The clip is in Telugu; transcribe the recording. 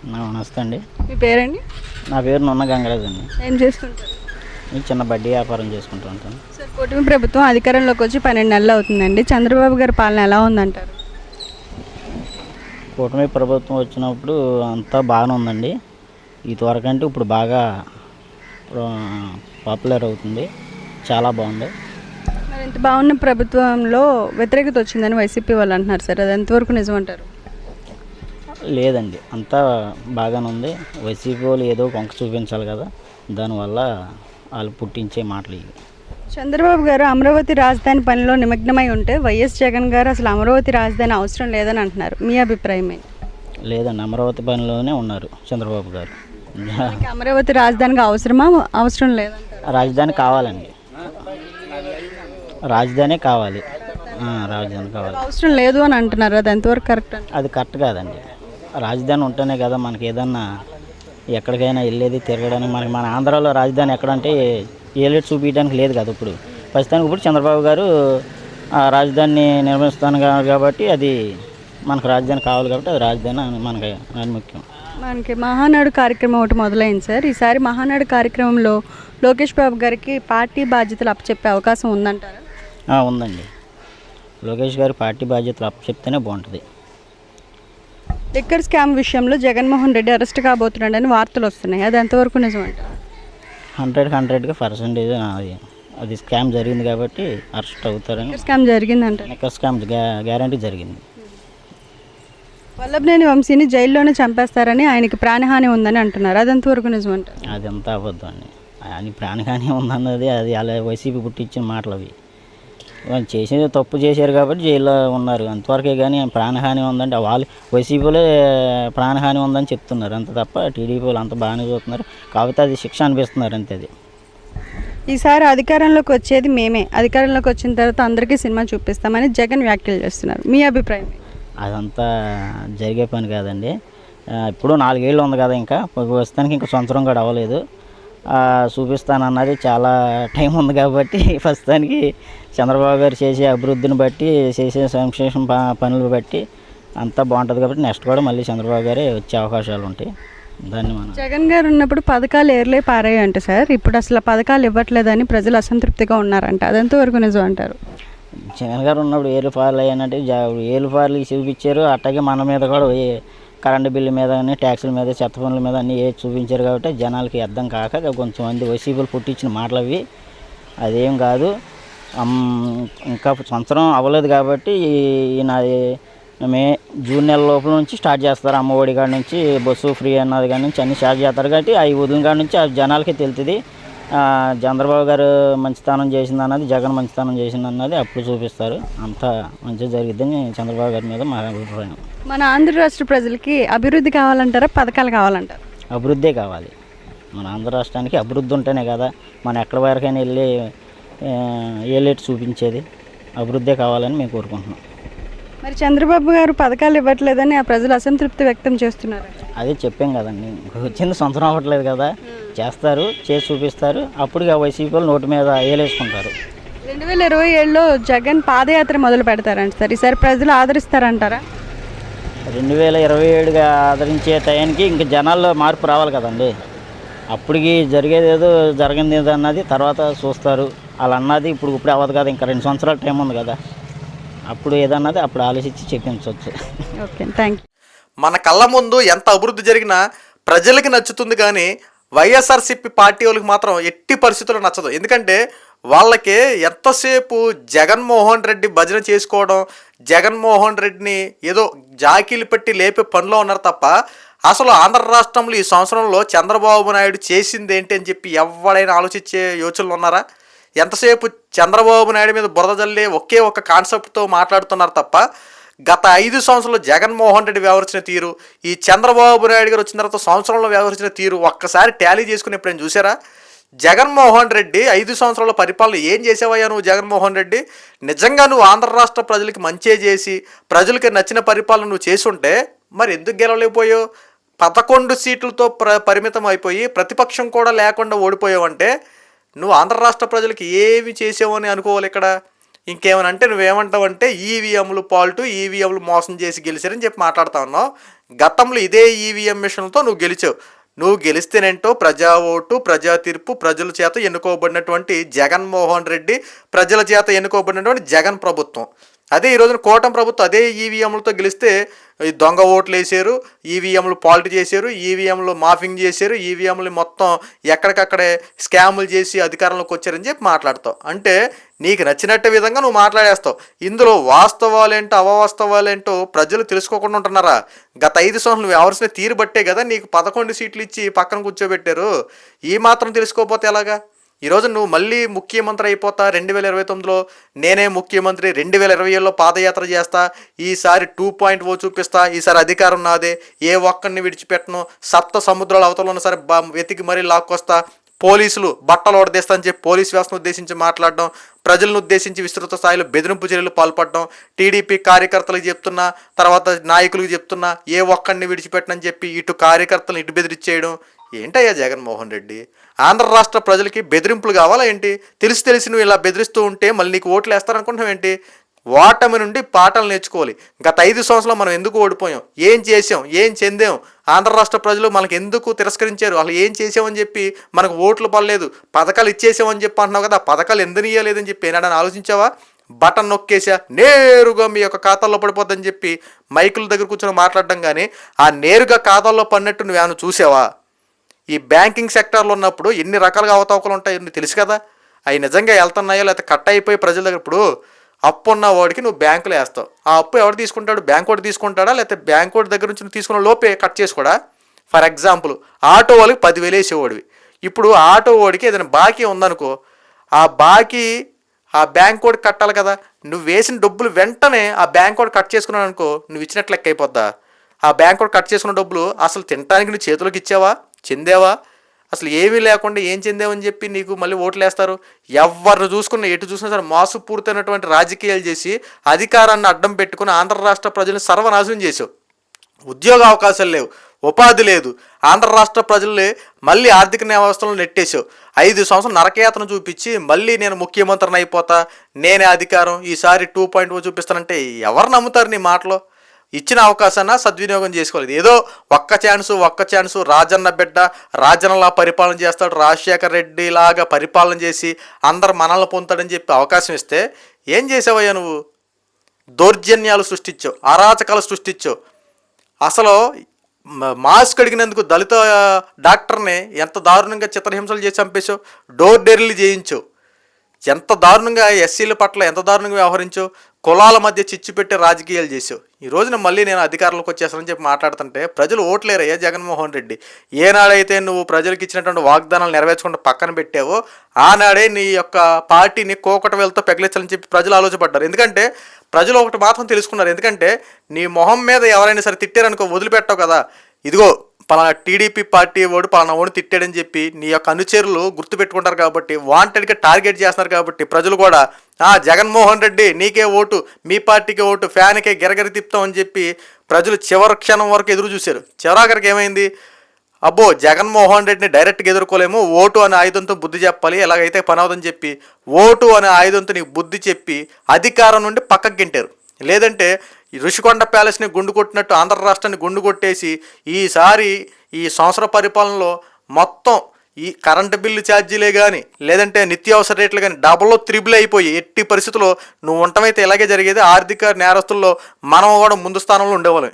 నమస్తే అండి. మీ పేరండి? నా పేరు నున్న గంగరాజ్ అండి. ఏం చేస్తుంటారు? నేను చిన్న బడ్డీ వ్యాపారం చేసుకుంటూ ఉంటాను. సార్, కూటమి ప్రభుత్వం అధికారంలోకి వచ్చి 12 నెలలు అవుతుందండి. చంద్రబాబు గారి పాలన ఎలా ఉందంటారు? కూటమి ప్రభుత్వం వచ్చినప్పుడు అంతా బాగానే ఉందండి. ఇదివరకంటే ఇప్పుడు బాగా పాపులర్ అవుతుంది. చాలా బాగుంది. మరి ఇంత బాగున్న ప్రభుత్వంలో వ్యతిరేకత వచ్చిందని వైసీపీ వాళ్ళు అంటున్నారు సార్, అది ఎంతవరకు నిజమంటారు? లేదండి, అంతా బాగానే ఉంది. వైసీపీ వాళ్ళు ఏదో వంక చూపించాలి కదా, దానివల్ల వాళ్ళు పుట్టించే మాటలు ఇవి. చంద్రబాబు గారు అమరావతి రాజధాని పనిలో నిమగ్నమై ఉంటే వైఎస్ జగన్ గారు అసలు అమరావతి రాజధాని అవసరం లేదని అంటున్నారు. మీ అభిప్రాయం ఏంటి? లేదండి, అమరావతి పనిలోనే ఉన్నారు చంద్రబాబు గారు. అమరావతి రాజధానిగా అవసరం లేదంటారు? రాజధాని కావాలండి, రాజధాని కావాలి. రాజధాని కావాలి, అవసరం లేదు అని అంటున్నారు. అది ఎంతవరకు కరెక్ట్ అండి? అది కరెక్ట్ కాదండి. రాజధాని ఉంటేనే కదా మనకి ఏదన్నా ఎక్కడికైనా వెళ్ళేది తిరగడానికి. మనకి మన ఆంధ్రాలో రాజధాని ఎక్కడంటే ఏలేట్ చూపించడానికి లేదు కదా. ఇప్పుడు ప్రస్తుతానికి ఇప్పుడు చంద్రబాబు గారు రాజధానిని నిర్మిస్తాను కాబట్టి అది మనకు రాజధాని కావాలి కాబట్టి అది రాజధాని మనకి ముఖ్యం. మనకి మహానాడు కార్యక్రమం ఒకటి మొదలైంది సార్. ఈసారి మహానాడు కార్యక్రమంలో లోకేష్ బాబు గారికి పార్టీ బాధ్యతలు అప్పచెప్పే అవకాశం ఉందంటారా? ఉందండి, లోకేష్ గారి పార్టీ బాధ్యతలు అప్పచెప్తేనే బాగుంటుంది. లిక్కర్ స్కామ్ విషయంలో జగన్మోహన్ రెడ్డి అరెస్ట్ కాబోతున్నాడని వార్తలు వస్తున్నాయి, అది ఎంతవరకు నిజమంటారు? 100% అది స్కామ్ జరిగింది కాబట్టి అరెస్ట్ అవుతారని. స్కామ్ జరిగిందంట. లిక్కర్ స్కామ్ గ్యారంటీ జరిగింది. వల్లభనేని వంశీని జైల్లోనే చంపేస్తారని ఆయనకి ప్రాణహాని ఉందని అంటున్నారు, అది ఎంతవరకు నిజమంటారు? అదంతా అబద్ధం అండి. ఆయన ప్రాణహాని ఉందన్నది అది అలా వైసీపీ పుట్టించిన మాటలు అవి. వాళ్ళు చేసేది తప్పు చేశారు కాబట్టి జైల్లో ఉన్నారు అంతవరకే. కానీ ప్రాణహాని ఉందంటే వాళ్ళు వైసీపీలో ప్రాణహాని ఉందని చెప్తున్నారు అంత తప్ప టీడీపీ వాళ్ళు అంత బాగానే చూస్తున్నారు. కాకపోతే అది శిక్ష అనిపిస్తున్నారు అంతే. అది ఈసారి అధికారంలోకి వచ్చేది మేమే, అధికారంలోకి వచ్చిన తర్వాత అందరికీ సినిమా చూపిస్తామని జగన్ వ్యాఖ్యలు చేస్తున్నారు. మీ అభిప్రాయం? అదంతా జరిగే పని కాదండి. ఇప్పుడు 4 ఏళ్ళు ఉంది కదా, ఇంకా ప్రస్తుతానికి ఇంకా సంవత్సరం కూడా అవ్వలేదు. చూపిస్తానన్నది చాలా టైం ఉంది కాబట్టి ప్రస్తుతానికి చంద్రబాబు గారు చేసే అభివృద్ధిని బట్టి, చేసే సంక్షేమ పనులు బట్టి అంతా బాగుంటుంది కాబట్టి నెక్స్ట్ కూడా మళ్ళీ చంద్రబాబు గారే వచ్చే అవకాశాలు ఉంటాయి. దాన్ని మనం జగన్ గారు ఉన్నప్పుడు పథకాలు ఏర్లే పారాయంట సార్, ఇప్పుడు అసలు పథకాలు ఇవ్వట్లేదని ప్రజలు అసంతృప్తిగా ఉన్నారంట, అదెంతవరకు నిజం అంటారు? జగన్ గారు ఉన్నప్పుడు ఏలుపార్లు అయ్యానంటే ఏలుపార్లు చూపించారు. అట్లాగే మన మీద కూడా కరెంటు బిల్లు మీద కానీ ట్యాక్సుల మీద చెత్త పనుల మీద అన్నీ చూపించారు కాబట్టి జనాలకి అర్థం కాక కొంతమంది వైసీపీలు పుట్టించిన మాటలు అవి. అదేం కాదు, ఇంకా సంవత్సరం అవ్వలేదు కాబట్టి జూన్ నెల లోపల నుంచి స్టార్ట్ చేస్తారు. అమ్మఒడి కాడ నుంచి బస్సు ఫ్రీ అన్నది కాడి నుంచి అన్నీ స్టార్ట్ చేస్తారు కాబట్టి అవి వదిలిన కాడ నుంచి ఆ జనాలకి తెలుస్తుంది. చంద్రబాబు గారు మంచితనం చేసింది అన్నది, జగన్ మంచితనం చేసింది అన్నది అప్పుడు చూపిస్తారు. అంతా మంచిగా జరిగిద్దని చంద్రబాబు గారి మీద మా అభిప్రాయం. మన ఆంధ్ర రాష్ట్ర ప్రజలకి అభివృద్ధి కావాలంటారా, పథకాలు కావాలంటారా? అభివృద్ధే కావాలి. మన ఆంధ్ర రాష్ట్రానికి అభివృద్ధి ఉంటేనే కదా మనం ఎక్కడి వరకైనా వెళ్ళి ఏలేట్ చూపించేది. అభివృద్ధే కావాలని మేము కోరుకుంటున్నాం. మరి చంద్రబాబు గారు పథకాలు ఇవ్వట్లేదని ఆ ప్రజలు అసంతృప్తి వ్యక్తం చేస్తున్నారు. అదే చెప్పాం కదండి, వచ్చింది సంవత్సరం అవ్వట్లేదు కదా, చేస్తారు, చేసి చూపిస్తారు. అప్పుడు వైసీపీ నోటి మీద ఏలేసుకుంటారు. 2027లో జగన్ పాదయాత్ర మొదలు పెడతారంట సార్, ఈసారి ప్రజలు ఆదరిస్తారంటారా? 2027గా ఆదరించే టయానికి ఇంక జనాల్లో మార్పు రావాలి కదండి. అప్పటికి జరిగేది ఏదో జరిగింది ఏదో అన్నది తర్వాత చూస్తారు. అలా అన్నది ఇప్పుడు అవ్వదు కదా, ఇంకా 2 సంవత్సరాల టైం ఉంది కదా, అప్పుడు ఏదన్నది అప్పుడు ఆలోచించి చెప్పించవచ్చు. Okay, thank you. మన కళ్ళ ముందు ఎంత అభివృద్ధి జరిగినా ప్రజలకి నచ్చుతుంది, కానీ వైఎస్ఆర్సీపీ పార్టీ వాళ్ళకి మాత్రం ఎట్టి పరిస్థితుల్లో నచ్చదు. ఎందుకంటే వాళ్ళకి ఎంతసేపు జగన్మోహన్ రెడ్డి భజన చేసుకోవడం, జగన్మోహన్ రెడ్డిని ఏదో జాకీలు పెట్టి లేపే పనిలో ఉన్నారు తప్ప అసలు ఆంధ్ర రాష్ట్రంలో ఈ సంవత్సరంలో చంద్రబాబు నాయుడు చేసింది ఏంటి అని చెప్పి ఎవడైనా ఆలోచించే యోచనలు ఉన్నారా? ఎంతసేపు చంద్రబాబు నాయుడు మీద బురద జల్లి ఒకే ఒక కాన్సెప్ట్తో మాట్లాడుతున్నారు తప్ప గత 5 సంవత్సరాలు జగన్మోహన్ రెడ్డి వ్యవహరించిన తీరు, ఈ చంద్రబాబు నాయుడు గారు వచ్చిన తర్వాత సంవత్సరంలో వ్యవహరించిన తీరు ఒక్కసారి టాలీ చేసుకుని ఎప్పుడైనా చూసారా? జగన్మోహన్ రెడ్డి 5 సంవత్సరాల పరిపాలన ఏం చేసావయ్యా నువ్వు జగన్మోహన్ రెడ్డి? నిజంగా నువ్వు ఆంధ్ర రాష్ట్ర ప్రజలకి మంచే చేసి ప్రజలకి నచ్చిన పరిపాలన నువ్వు చేసుంటే మరి ఎందుకు గెలవలేకపోయావు? 11 సీట్లతో పరిమితం అయిపోయి ప్రతిపక్షం కూడా లేకుండా ఓడిపోయావంటే నువ్వు ఆంధ్ర రాష్ట్ర ప్రజలకి ఏమి చేసావని అనుకోవాలి ఇక్కడ. ఇంకేమనంటే నువ్వేమంటావు అంటే ఈవీఎంలు పాల్టు ఈవీఎంలు మోసం చేసి గెలిచారని చెప్పి మాట్లాడుతా ఉన్నావు. గతంలో ఇదే ఈవీఎం మిషన్తో నువ్వు గెలిచావు. నువ్వు గెలిస్తేనేంటో ప్రజా ఓటు, ప్రజా తీర్పు, ప్రజల చేత ఎన్నుకోబడినటువంటి జగన్మోహన్ రెడ్డి, ప్రజల చేత ఎన్నుకోబడినటువంటి జగన్ ప్రభుత్వం. అదే ఈ రోజున కూటమి ప్రభుత్వం అదే ఈవీఎంలతో గెలిస్తే దొంగ ఓట్లు వేసారు, ఈవీఎంలు పాల్ట్ చేశారు, ఈవీఎంలు మాఫింగ్ చేశారు, ఈవీఎంలు మొత్తం ఎక్కడికక్కడే స్కాములు చేసి అధికారంలోకి వచ్చారని చెప్పి మాట్లాడతావు. అంటే నీకు నచ్చినట్టు విధంగా నువ్వు మాట్లాడేస్తావు. ఇందులో వాస్తవాలేంటో అవాస్తవాలేంటో ప్రజలు తెలుసుకోకుండా ఉంటున్నారా? గత 5 సంవత్సరాలు నువ్వు ఎవరిసిన తీరు బట్టే కదా నీకు 11 సీట్లు ఇచ్చి పక్కన కూర్చోబెట్టారు. ఈ మాత్రం తెలుసుకోకపోతే ఎలాగా? ఈరోజు నువ్వు మళ్ళీ ముఖ్యమంత్రి అయిపోతా 2029లో, నేనే ముఖ్యమంత్రి 2027లో పాదయాత్ర చేస్తా, ఈసారి 2.0 చూపిస్తా, ఈసారి అధికారం నాదే, ఏ ఒక్కడిని విడిచిపెట్టను, 7 సముద్రాల అవతల ఉన్న సరే వెతికి మరీ లాక్కొస్తా, పోలీసులు బట్టలు ఓడదీస్తా అని చెప్పి పోలీస్ వ్యవస్థను ఉద్దేశించి మాట్లాడడం, ప్రజలను ఉద్దేశించి విస్తృత స్థాయిలో బెదిరింపు చర్యలు పాల్పడడం, టీడీపీ కార్యకర్తలకు చెప్తున్నా, తర్వాత నాయకులకు చెప్తున్నా ఏ ఒక్కడిని విడిచిపెట్టనని చెప్పి ఇటు కార్యకర్తలను ఇటు బెదిరించేయడం. ఏంటయ్యా జగన్మోహన్ రెడ్డి? ఆంధ్ర రాష్ట్ర ప్రజలకి బెదిరింపులు కావాలా ఏంటి? తెలిసి నువ్వు ఇలా బెదిరిస్తూ ఉంటే మళ్ళీ నీకు ఓట్లు వేస్తారనుకుంటున్నావు ఏంటి? ఓటమి నుండి పాఠాలు నేర్చుకోవాలి. గత 5 సంవత్సరాలు మనం ఎందుకు ఓడిపోయాం, ఏం చేసాం, ఏం చెందాం, ఆంధ్ర రాష్ట్ర ప్రజలు మనకు ఎందుకు తిరస్కరించారు, అసలు ఏం చేసామని చెప్పి మనకు ఓట్లు పడలేదు, పథకాలు ఇచ్చేసామని చెప్పి అంటున్నావు కదా, పథకాలు ఎందుకు ఇవ్వలేదని చెప్పి ఏనాడని ఆలోచించావా? బటన్ నొక్కేసా నేరుగా మీ యొక్క ఖాతాల్లో పడిపోద్దని చెప్పి మైకుల దగ్గర కూర్చొని మాట్లాడడం, కానీ ఆ నేరుగా ఖాతాల్లో పడినట్టు నువ్వేమైనా చూసావా? ఈ బ్యాంకింగ్ సెక్టార్లో ఉన్నప్పుడు ఎన్ని రకాలుగా అవతవకలు ఉంటాయని తెలుసు కదా. అవి నిజంగా వెళ్తున్నాయో లేకపోతే కట్ అయిపోయి ప్రజల దగ్గర. ఇప్పుడు అప్పు ఉన్న వాడికి నువ్వు బ్యాంకులో వేస్తావు, ఆ అప్పు ఎవడు తీసుకుంటాడు? బ్యాంక్ వాడు తీసుకుంటాడా, లేకపోతే బ్యాంక్ వాడి దగ్గర నుంచి నువ్వు తీసుకున్న లోపే కట్ చేసుకోడా? ఫర్ ఎగ్జాంపుల్ ఆటో వాళ్ళకి 10,000 వేసేవాడివి, ఇప్పుడు ఆటో వాడికి ఏదైనా బాకీ ఉందనుకో, ఆ బాకీ ఆ బ్యాంక్ వాడికి కట్టాలి కదా. నువ్వు వేసిన డబ్బులు వెంటనే ఆ బ్యాంక్ వాడు కట్ చేసుకున్నావు అనుకో, నువ్వు ఇచ్చినట్లు లెక్క అయిపోద్దా? ఆ బ్యాంక్ వాడు కట్ చేసుకున్న డబ్బులు అసలు తినడానికి నువ్వు చేతులకు ఇచ్చావా, చెందేవా? అసలు ఏమీ లేకుండా ఏం చెందేవని చెప్పి నీకు మళ్ళీ ఓట్లు వేస్తారు. ఎవరిని చూసుకున్నా ఎటు చూసినా సరే మోసపూరితమైనటువంటి రాజకీయాలు చేసి అధికారాన్ని అడ్డం పెట్టుకుని ఆంధ్ర రాష్ట్ర ప్రజలను సర్వనాశనం చేసావు. ఉద్యోగ అవకాశాలు లేవు, ఉపాధి లేదు, ఆంధ్ర రాష్ట్ర ప్రజల్ని మళ్ళీ ఆర్థిక వ్యవస్థలో నెట్టేసావు. 5 సంవత్సరాలు నరకయాతన చూపించి మళ్ళీ నేను ముఖ్యమంత్రిని అయిపోతా, నేనే అధికారం, ఈసారి 2.0 చూపిస్తానంటే ఎవరు నమ్ముతారు నీ మాటలో? ఇచ్చిన అవకాశాన్ని సద్వినియోగం చేసుకోలేదు. ఏదో ఒక్క ఛాన్సు రాజన్న బిడ్డ రాజన్నలా పరిపాలన చేస్తాడు, రాజశేఖర్ రెడ్డి లాగా పరిపాలన చేసి అందరు మనల్ని పొందుతాడని చెప్పి అవకాశం ఇస్తే ఏం చేసావయ్యా నువ్వు? దౌర్జన్యాలు సృష్టించావు, అరాచకాలు సృష్టించావు. అసలు మాస్క్ అడిగినందుకు దళిత డాక్టర్ని ఎంత దారుణంగా చిత్రహింసలు చేసి చంపేశావు, డోర్ డెలివరీ చేయించావు, ఎంత దారుణంగా ఎస్సీల పట్ల ఎంత దారుణంగా వ్యవహరించావు, కులాల మధ్య చిచ్చు పెట్టి రాజకీయాలు చేసావు. ఈ రోజున మళ్ళీ నేను అధికారంలోకి వచ్చేస్తానని చెప్పి మాట్లాడుతుంటే ప్రజలు ఓట్లేరయ్యా జగన్మోహన్ రెడ్డి. ఏనాడైతే నువ్వు ప్రజలకు ఇచ్చినటువంటి వాగ్దానాలు నెరవేర్చకుండా పక్కన పెట్టావో ఆనాడే నీ యొక్క పార్టీని కోకట వేలతో పెగలించాలని చెప్పి ప్రజలు ఆలోచపడ్డారు. ఎందుకంటే ప్రజలు ఒకటి మాత్రం తెలుసుకున్నారు, ఎందుకంటే నీ మొహం మీద ఎవరైనా సరే తిట్టారనుకో వదిలిపెట్టావు కదా, ఇదిగో పలానా టీడీపీ పార్టీ వాడు పలానా వాడు తిట్టాడని చెప్పి నీ యొక్క అనుచరులు గుర్తుపెట్టుకుంటారు కాబట్టి, వాంటెడ్గా టార్గెట్ చేస్తున్నారు కాబట్టి ప్రజలు కూడా జగన్మోహన్ రెడ్డి నీకే ఓటు, మీ పార్టీకే ఓటు, ఫ్యాన్కే గిరగిరి తిప్పుతామని చెప్పి ప్రజలు చివరి క్షణం వరకు ఎదురు చూశారు. చివరాఖరికి ఏమైంది? అబ్బో జగన్మోహన్ రెడ్డిని డైరెక్ట్గా ఎదుర్కోలేము, ఓటు అనే ఆయుధంతో బుద్ధి చెప్పాలి, ఎలాగైతే పని అవుదని చెప్పి ఓటు అనే ఆయుధంతో నీకు బుద్ధి చెప్పి అధికారం నుండి పక్కకు గింటారు. లేదంటే ఋషికొండ ప్యాలెస్ని గుండు కొట్టినట్టు ఆంధ్ర రాష్ట్రాన్ని గుండు కొట్టేసి ఈసారి ఈ సంవత్సర పరిపాలనలో మొత్తం ఈ కరెంటు బిల్లు ఛార్జీలే కానీ లేదంటే నిత్యావసర రేట్లు కానీ డబుల్లో 3 అయిపోయి ఎట్టి పరిస్థితుల్లో నువ్వు ఉండటమైతే ఇలాగే జరిగేది. ఆర్థిక నేరస్తుల్లో మనం కూడా ముందు స్థానంలో ఉండేవాళ్ళం.